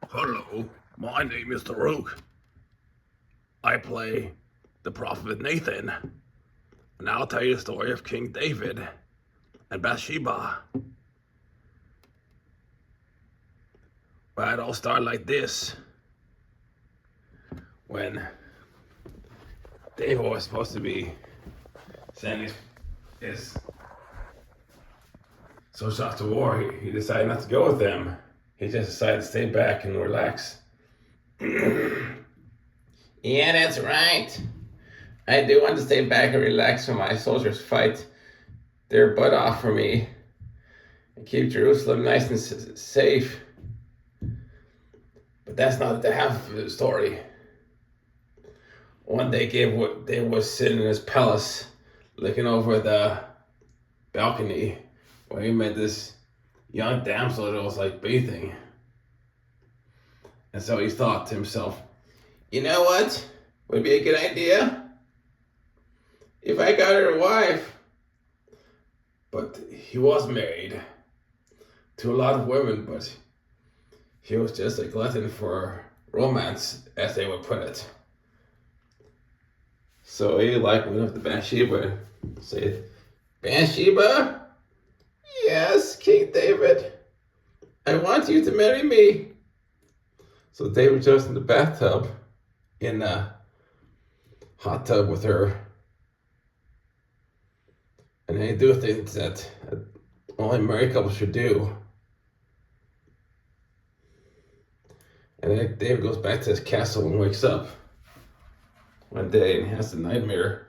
Hello, my name is Daruk. I play the prophet Nathan, and I'll tell you the story of King David and Bathsheeba. Well, it all started like this. When David was supposed to be sending his soldiers off to war, he decided not to go with them. He just decided to stay back and relax. Yeah, that's right. I do want to stay back and relax when my soldiers fight their butt off for me and keep Jerusalem nice and safe. But that's not the half of the story. One day, David was sitting in his palace, looking over the balcony, where he met this young damsel that was like bathing. And so he thought to himself, you know what would be a good idea? If I got her a wife. But he was married to a lot of women, but he was just a glutton for romance, as they would put it. So he went up to Bathsheba and said, Bathsheba? Yes, King David. I want you to marry me. So David jumps in the bathtub, in a hot tub with her. And they do things that only married couples should do. And then David goes back to his castle and wakes up one day and has a nightmare.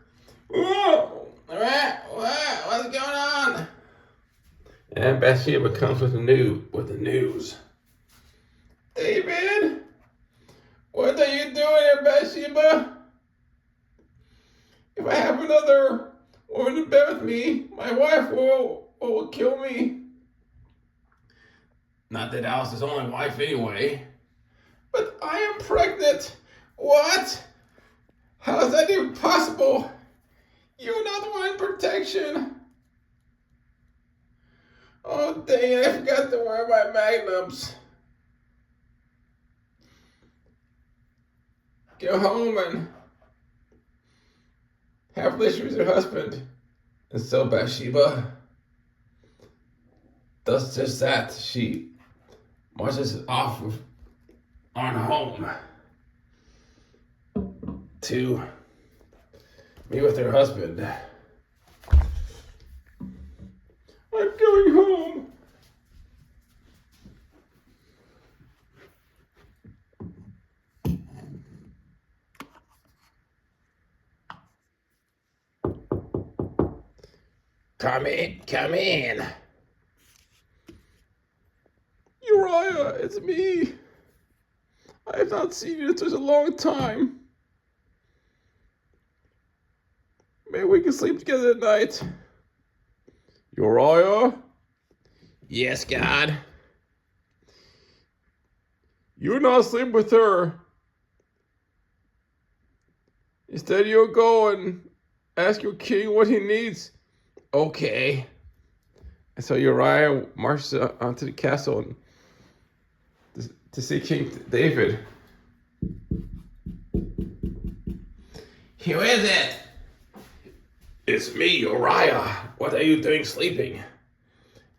Whoa! What's going on? And Bathsheba comes with the news. David, what are you doing here, Bathsheba? If I have another woman in bed with me, my wife will kill me. Not that I was his only wife anyway. But I am pregnant. What? How is that even possible? You're not the one in protection. Oh, dang it, I forgot to wear my magnums. Go home and have relations with your husband. And so Bathsheba does just that. She marches off on home to meet with her husband. I'm going home. Come in. Uriah, it's me. I have not seen you in such a long time. Maybe we can sleep together at night. Uriah? Yes, God. You're not sleeping with her. Instead, you'll go and ask your king what he needs. Okay. And so Uriah marches onto the castle to see King David. Who is it? It's me, Uriah. What are you doing sleeping?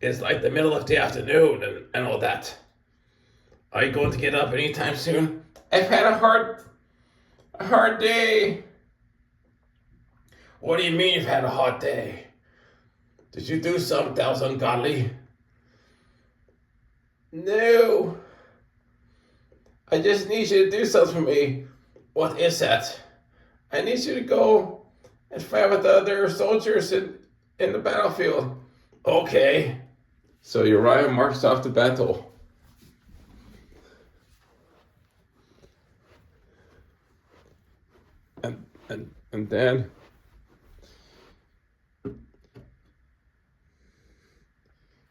It's like the middle of the afternoon and all that. Are you going to get up anytime soon? I've had a hard day. What do you mean you've had a hard day? Did you do something that was ungodly? No. I just need you to do something for me. What is that? I need you to go and fight with the other soldiers in the battlefield. Okay. So Uriah marched off to battle. And then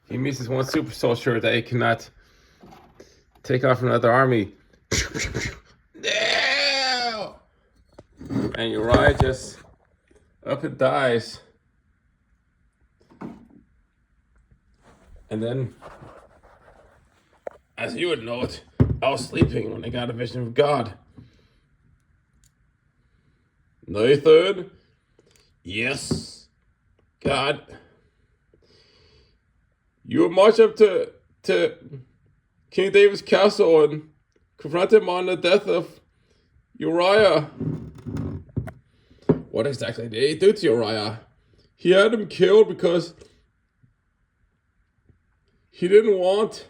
he meets this one super soldier that he cannot take off another army. No! And Uriah just up and dies. And then, as you would know it, I was sleeping when I got a vision of God. Nathan? Yes. God. You would march up to King David's castle and confront him on the death of Uriah. What exactly did he do to Uriah? He had him killed because he didn't want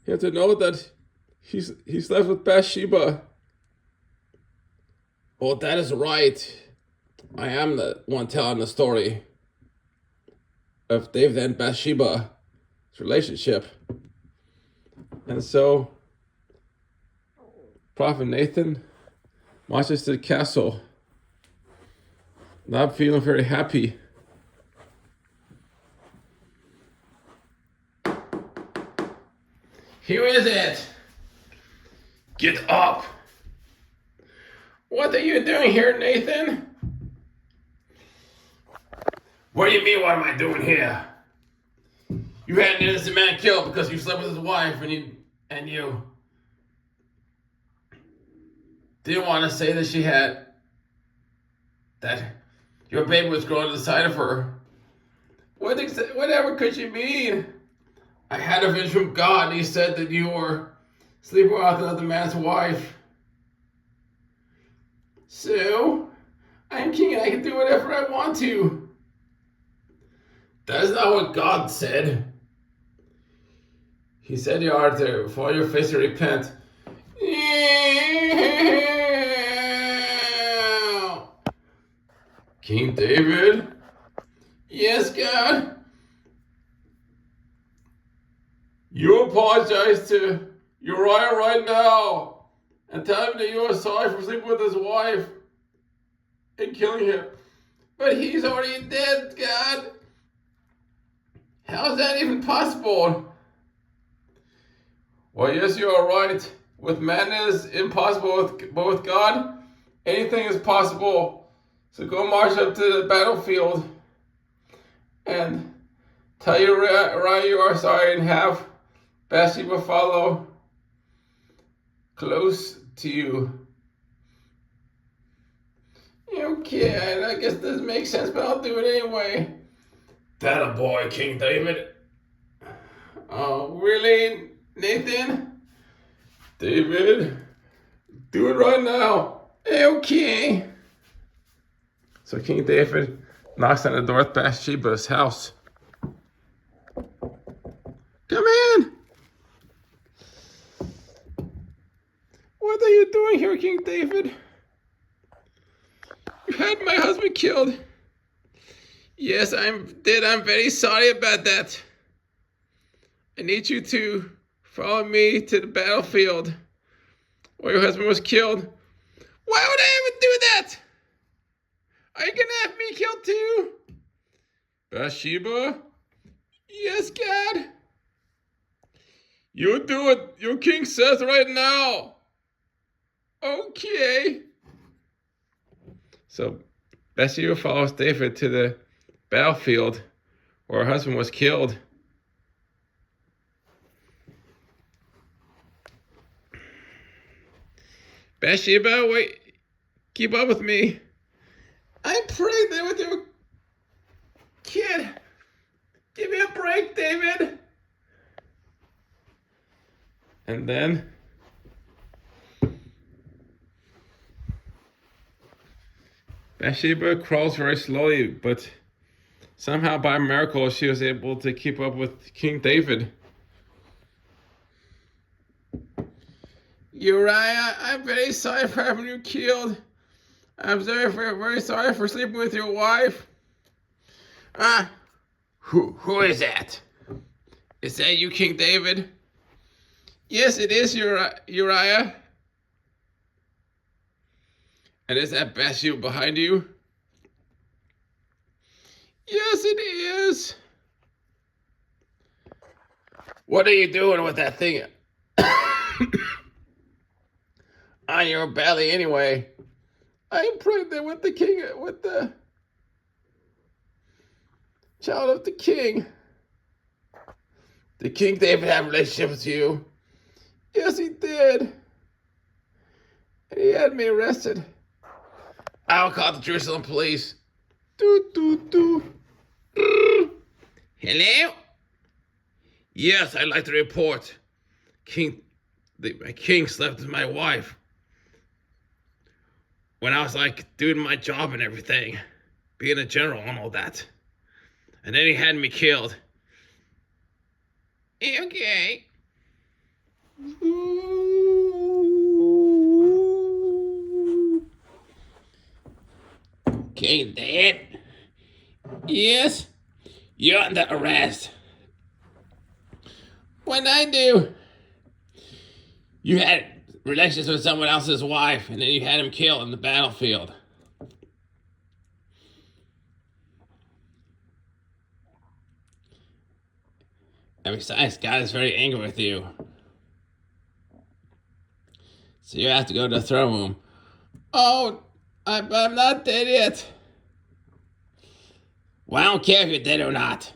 him to know that he's left with Bathsheeba. Well, that is right. I am the one telling the story of David and Bathsheba's relationship. And so, Prophet Nathan marches to the castle, not feeling very happy. Here is it. Get up. What are you doing here, Nathan? What do you mean, what am I doing here? You had an innocent man killed because you slept with his wife and you didn't want to say that your baby was growing inside of her. Whatever could you mean? I had a vision from God and he said that you were sleeping with another man's wife. So, I'm king and I can do whatever I want to. That is not what God said. He said you are to fall your face and repent. King David? Yes, God? You apologize to Uriah right now and tell him that you are sorry for sleeping with his wife and killing him. But he's already dead, God. How is that even possible? Well, yes, you are right. With man it is impossible, but with God, anything is possible. So go march up to the battlefield and tell Uriah you are sorry and have Bathsheba follow close to you. Okay, I guess this makes sense, but I'll do it anyway. That a boy, King David. Oh, really, Nathan? David, do it right now. Okay. So King David knocks on the door of Bathsheba's house. Come in. What are you doing here, King David? You had my husband killed. Yes, I'm very sorry about that. I need you to follow me to the battlefield where your husband was killed. Why would I ever do that? Are you gonna have me killed too? Bathsheba? Yes, God. You do what your king says right now. Okay. So Bathsheba follows David to the battlefield where her husband was killed. Bathsheba, wait, keep up with me. I'm pregnant with your kid. Give me a break, David. And then Bathsheba crawls very slowly, but somehow by miracle she was able to keep up with King David. Uriah, I'm very sorry for having you killed. I'm very sorry for sleeping with your wife. Who is that? Is that you, King David? Yes, it is Uriah. And is that Bathsheba behind you? Yes, it is. What are you doing with that thing on your belly anyway? I'm pregnant with the child of the king. Did King David have a relationship with you? Yes, he did. And he had me arrested. I'll call the Jerusalem police. Doo, doo, doo. Hello? Yes, I'd like to report. My king slept with my wife. When I was doing my job and everything. Being a general and all that. And then he had me killed. Okay. King Dad? Yes? You're under arrest. What'd I do? You had relations with someone else's wife, and then you had him killed in the battlefield. And besides, God is very angry with you. So you have to go to the throne room. Oh, I'm not dead yet. Well, I don't care if you're dead or not.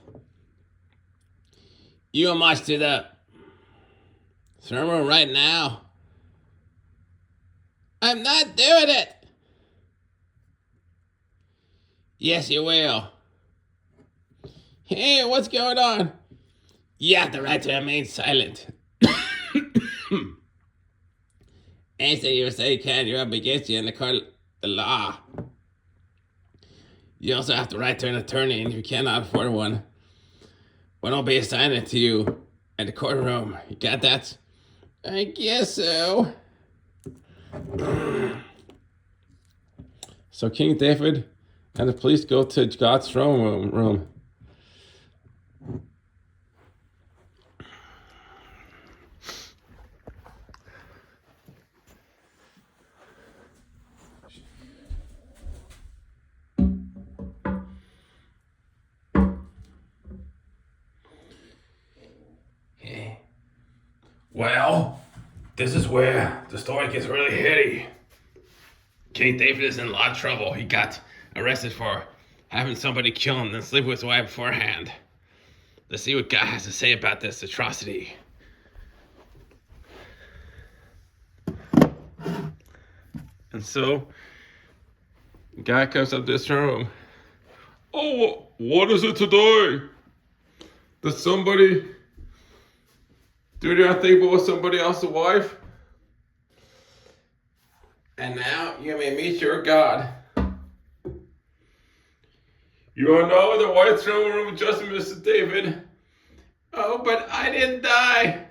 You march to the throne room right now. I'm not doing it. Yes, you will. Hey, what's going on? You have the right to remain silent. Anything you say can, you're up against you in the court of the law. You also have the right to an attorney, and you cannot afford one. One will be assigned to you in the courtroom. You got that? I guess so. So King David and the police go to God's throne room. Well, this is where the story gets really heady. King David is in a lot of trouble. He got arrested for having somebody kill him and sleep with his wife beforehand. Let's see what God has to say about this atrocity. And so, God comes up to this room. Oh, what is it today? Did somebody do the unthinkable with somebody else's wife? And now you may meet your God. You are now in the white throne room, just Mr. David. Oh, but I didn't die.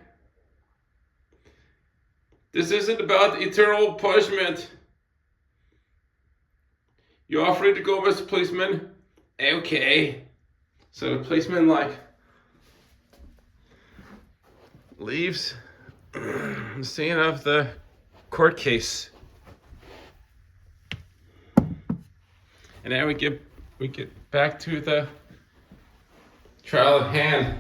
This isn't about eternal punishment. You are free to go, Mr. Policeman. Okay. So the policeman leaves the scene of the court case. And now we get back to the trial at hand.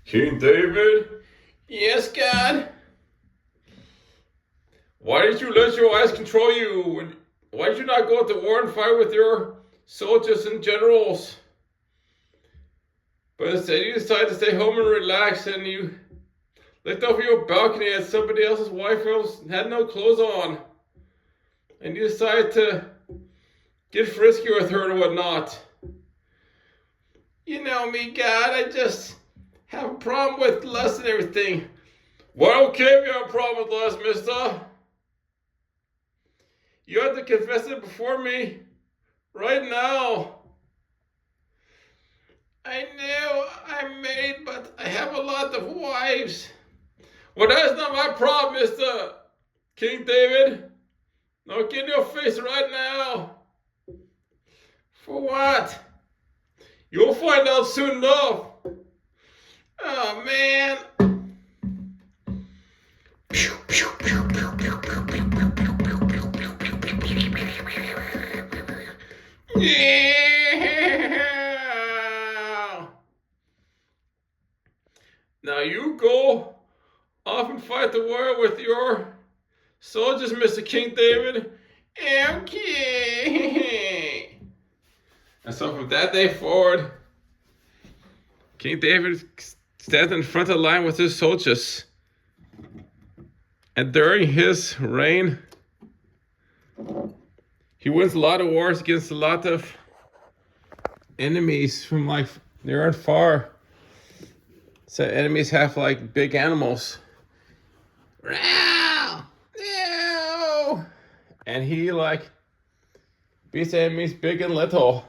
King David? Yes, God? Why did you let your eyes control you? Why did you not go to war and fight with your soldiers and generals? But instead you decided to stay home and relax, and you looked over your balcony at somebody else's wife who had no clothes on. And you decided to get frisky with her and whatnot. You know me, God, I just have a problem with lust and everything. Well, okay if you have a problem with lust, mister. You have to confess it before me right now. I know I'm married, but I have a lot of wives. Well, that's not my problem, Mr. King David. Now get in your face right now. For what? You'll find out soon enough. Oh, man. Yeah. Now you go off and fight the war with your soldiers, Mr. King David. Okay. And so from that day forward, King David stands in front of the line with his soldiers. And during his reign, he wins a lot of wars against a lot of enemies from like near and far. So enemies have like big animals. And he like beats enemies big and little.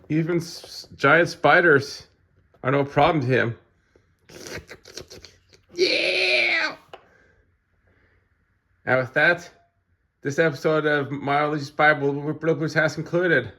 Even giant spiders are no problem to him. Yeah! And with that, this episode of My Luigi's Bible Bloopers has concluded.